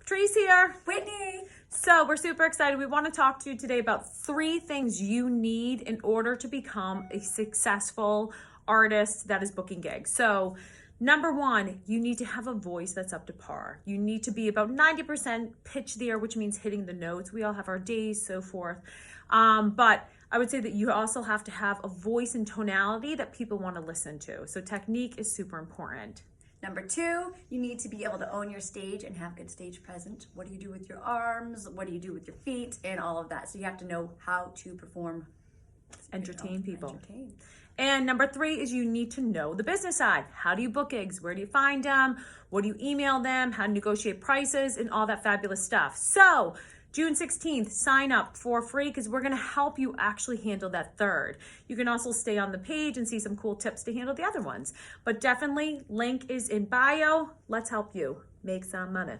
Patrice here. Whitney. So we're super excited. We want to talk to you today about 3 things you need in order to become a successful artist that is booking gigs. So number 1, you need to have a voice that's up to par. You need to be about 90% pitch there, which means hitting the notes. We all have our days, so forth. But I would say that you also have to have a voice and tonality that people want to listen to. So technique is super important. Number 2, you need to be able to own your stage and have good stage presence. What do you do with your arms? What do you do with your feet? And all of that. So you have to know how to perform. Entertain people. And number 3 is you need to know the business side. How do you book gigs? Where do you find them? What do you email them? How to negotiate prices and all that fabulous stuff. So June 16th, sign up for free because we're going to help you actually handle that third. You can also stay on the page and see some cool tips to handle the other ones. But definitely, link is in bio. Let's help you make some money.